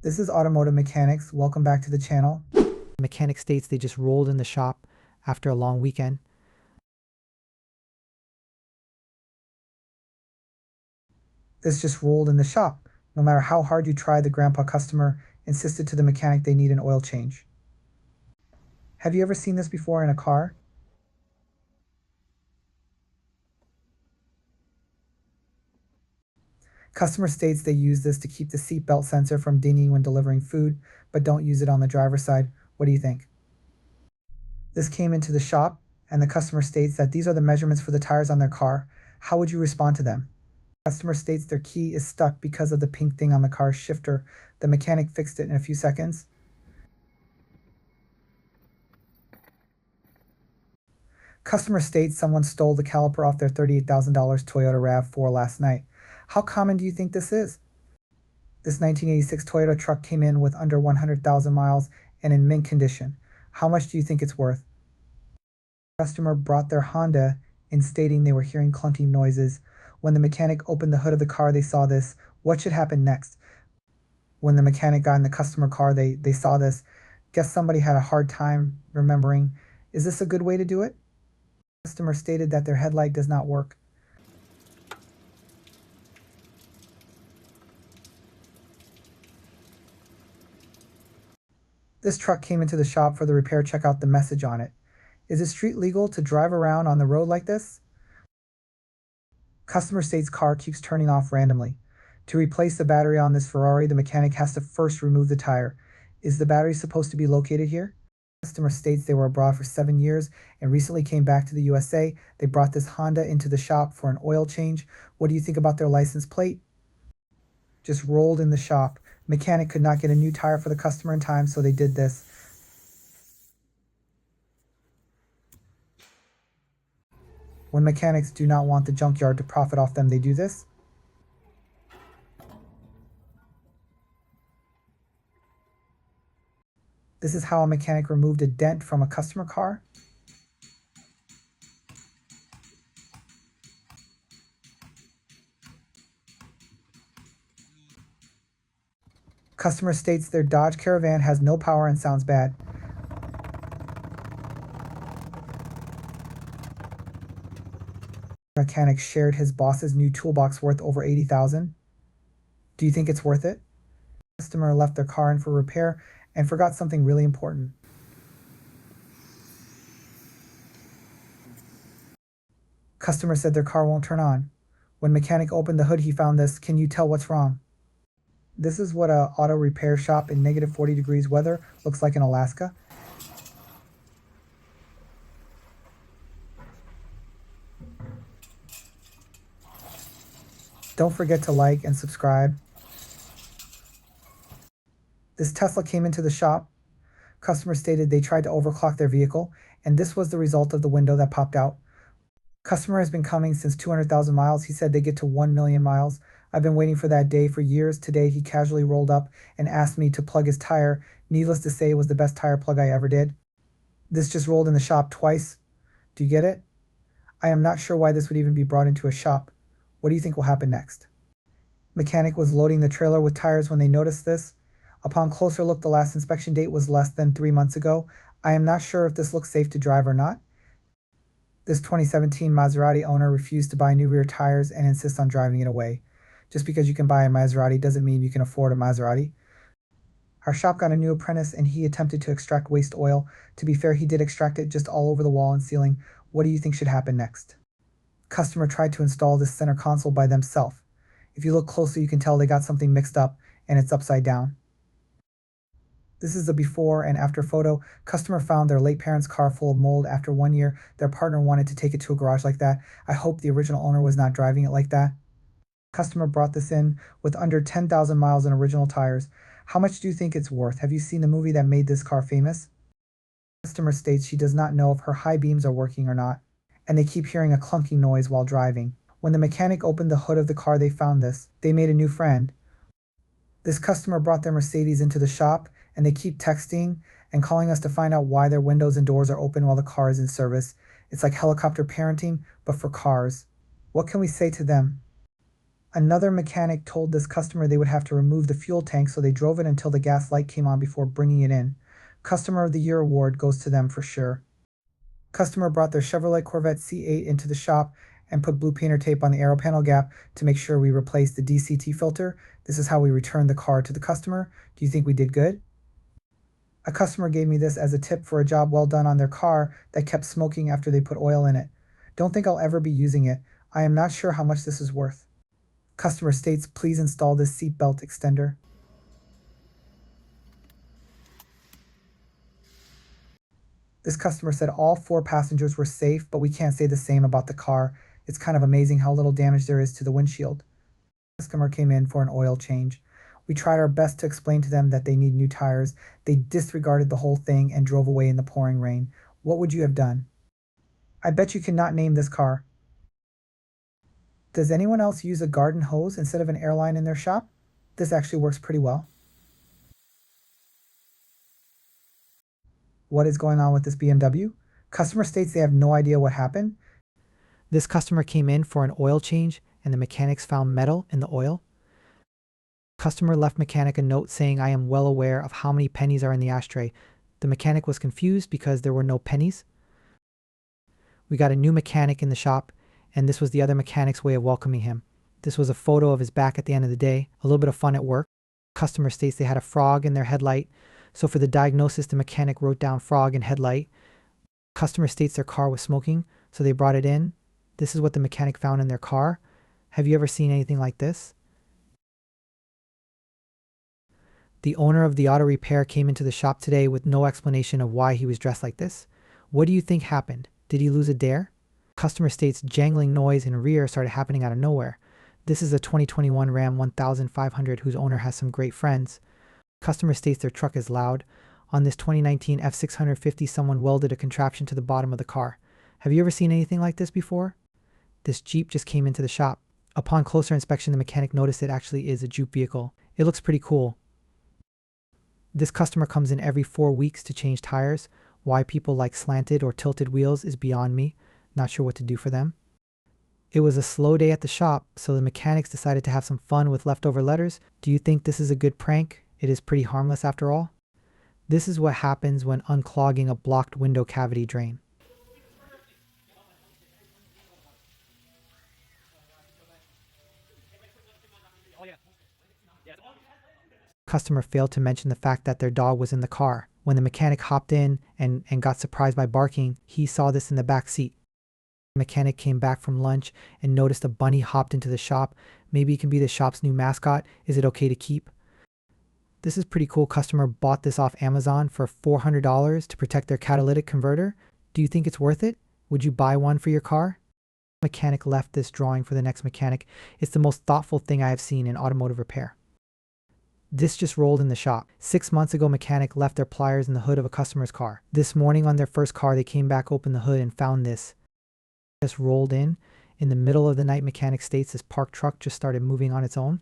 This is Automotive Mechanics. Welcome back to the channel. The mechanic states they just rolled in the shop after a long weekend. This just rolled in the shop. No matter how hard you try, the grandpa customer insisted to the mechanic they need an oil change. Have you ever seen this before in a car? Customer states they use this to keep the seatbelt sensor from dinging when delivering food, but don't use it on the driver's side. What do you think? This came into the shop, and the customer states that these are the measurements for the tires on their car. How would you respond to them? Customer states their key is stuck because of the pink thing on the car's shifter. The mechanic fixed it in a few seconds. Customer states someone stole the caliper off their $38,000 Toyota RAV4 last night. How common do you think this is? This 1986 Toyota truck came in with under 100,000 miles and in mint condition. How much do you think it's worth? Customer brought their Honda in stating they were hearing clunking noises. When the mechanic opened the hood of the car, they saw this. What should happen next? When the mechanic got in the customer car, they saw this. Guess somebody had a hard time remembering. Is this a good way to do it? Customer stated that their headlight does not work. This truck came into the shop for the repair. Check out the message on it. Is it street legal to drive around on the road like this? Customer states car keeps turning off randomly. To replace the battery on this Ferrari, the mechanic has to first remove the tire. Is the battery supposed to be located here? Customer states they were abroad for 7 years and recently came back to the USA. They brought this Honda into the shop for an oil change. What do you think about their license plate? Just rolled in the shop. Mechanic could not get a new tire for the customer in time, so they did this. When mechanics do not want the junkyard to profit off them, they do this. This is how a mechanic removed a dent from a customer car. Customer states their Dodge Caravan has no power and sounds bad. Mechanic shared his boss's new toolbox worth over $80,000. Do you think it's worth it? Customer left their car in for repair and forgot something really important. Customer said their car won't turn on. When mechanic opened the hood, he found this. Can you tell what's wrong? This is what a auto repair shop in negative 40 degrees weather looks like in Alaska. Don't forget to like and subscribe. This Tesla came into the shop. Customer stated they tried to overclock their vehicle, and this was the result of the window that popped out. Customer has been coming since 200,000 miles. He said they get to 1 million miles. I've been waiting for that day for years. Today, he casually rolled up and asked me to plug his tire. Needless to say, it was the best tire plug I ever did. This just rolled in the shop twice. Do you get it? I am not sure why this would even be brought into a shop. What do you think will happen next? Mechanic was loading the trailer with tires when they noticed this. Upon closer look, the last inspection date was less than 3 months ago. I am not sure if this looks safe to drive or not. This 2017 Maserati owner refused to buy new rear tires and insists on driving it away. Just because you can buy a Maserati doesn't mean you can afford a Maserati. Our shop got a new apprentice and he attempted to extract waste oil. To be fair, he did extract it just all over the wall and ceiling. What do you think should happen next? Customer tried to install this center console by themselves. If you look closely, you can tell they got something mixed up and it's upside down. This is the before and after photo. Customer found their late parents' car full of mold. After 1 year, their partner wanted to take it to a garage like that. I hope the original owner was not driving it like that. Customer brought this in with under 10,000 miles in original tires. How much do you think it's worth? Have you seen the movie that made this car famous? Customer states she does not know if her high beams are working or not, and they keep hearing a clunking noise while driving. When the mechanic opened the hood of the car, they found this. They made a new friend. This customer brought their Mercedes into the shop, and they keep texting and calling us to find out why their windows and doors are open while the car is in service. It's like helicopter parenting, but for cars. What can we say to them? Another mechanic told this customer they would have to remove the fuel tank, so they drove it until the gas light came on before bringing it in. Customer of the Year award goes to them for sure. Customer brought their Chevrolet Corvette C8 into the shop and put blue painter tape on the aero panel gap to make sure we replaced the DCT filter. This is how we returned the car to the customer. Do you think we did good? A customer gave me this as a tip for a job well done on their car that kept smoking after they put oil in it. Don't think I'll ever be using it. I am not sure how much this is worth. Customer states, please install this seatbelt extender. This customer said all 4 passengers were safe, but we can't say the same about the car. It's kind of amazing how little damage there is to the windshield. The customer came in for an oil change. We tried our best to explain to them that they need new tires. They disregarded the whole thing and drove away in the pouring rain. What would you have done? I bet you cannot name this car. Does anyone else use a garden hose instead of an airline in their shop? This actually works pretty well. What is going on with this BMW? Customer states they have no idea what happened. This customer came in for an oil change and the mechanics found metal in the oil. Customer left mechanic a note saying, I am well aware of how many pennies are in the ashtray. The mechanic was confused because there were no pennies. We got a new mechanic in the shop, and this was the other mechanic's way of welcoming him. This was a photo of his back at the end of the day, a little bit of fun at work. Customer states they had a frog in their headlight, so for the diagnosis, the mechanic wrote down frog in headlight. Customer states their car was smoking, so they brought it in. This is what the mechanic found in their car. Have you ever seen anything like this? The owner of the auto repair came into the shop today with no explanation of why he was dressed like this. What do you think happened? Did he lose a dare? Customer states jangling noise in rear started happening out of nowhere. This is a 2021 Ram 1500 whose owner has some great friends. Customer states their truck is loud. On this 2019 F650, someone welded a contraption to the bottom of the car. Have you ever seen anything like this before? This Jeep just came into the shop. Upon closer inspection, the mechanic noticed it actually is a Jeep vehicle. It looks pretty cool. This customer comes in every 4 weeks to change tires. Why people like slanted or tilted wheels is beyond me. Not sure what to do for them. It was a slow day at the shop, so the mechanics decided to have some fun with leftover letters. Do you think this is a good prank? It is pretty harmless after all. This is what happens when unclogging a blocked window cavity drain. Customer failed to mention the fact that their dog was in the car. When the mechanic hopped in and got surprised by barking, he saw this in the back seat. The mechanic came back from lunch and noticed a bunny hopped into the shop. Maybe it can be the shop's new mascot. Is it okay to keep? This is pretty cool. Customer bought this off Amazon for $400 to protect their catalytic converter. Do you think it's worth it? Would you buy one for your car? Mechanic left this drawing for the next mechanic. It's the most thoughtful thing I have seen in automotive repair. This just rolled in the shop. 6 months ago, mechanic left their pliers in the hood of a customer's car. This morning on their first car, they came back, opened the hood, and found this. Just rolled in the middle of the night. Mechanic states this parked truck just started moving on its own.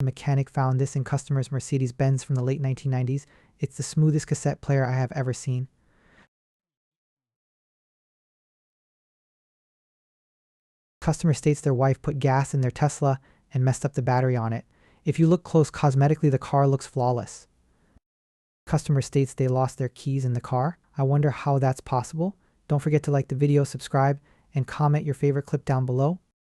The mechanic found this in customer's Mercedes-Benz from the late 1990s. It's the smoothest cassette player I have ever seen. Customer states their wife put gas in their Tesla and messed up the battery on it. If you look close, cosmetically the car looks flawless. Customer states they lost their keys in the car. I wonder how that's possible. Don't forget to like the video, subscribe, and comment your favorite clip down below.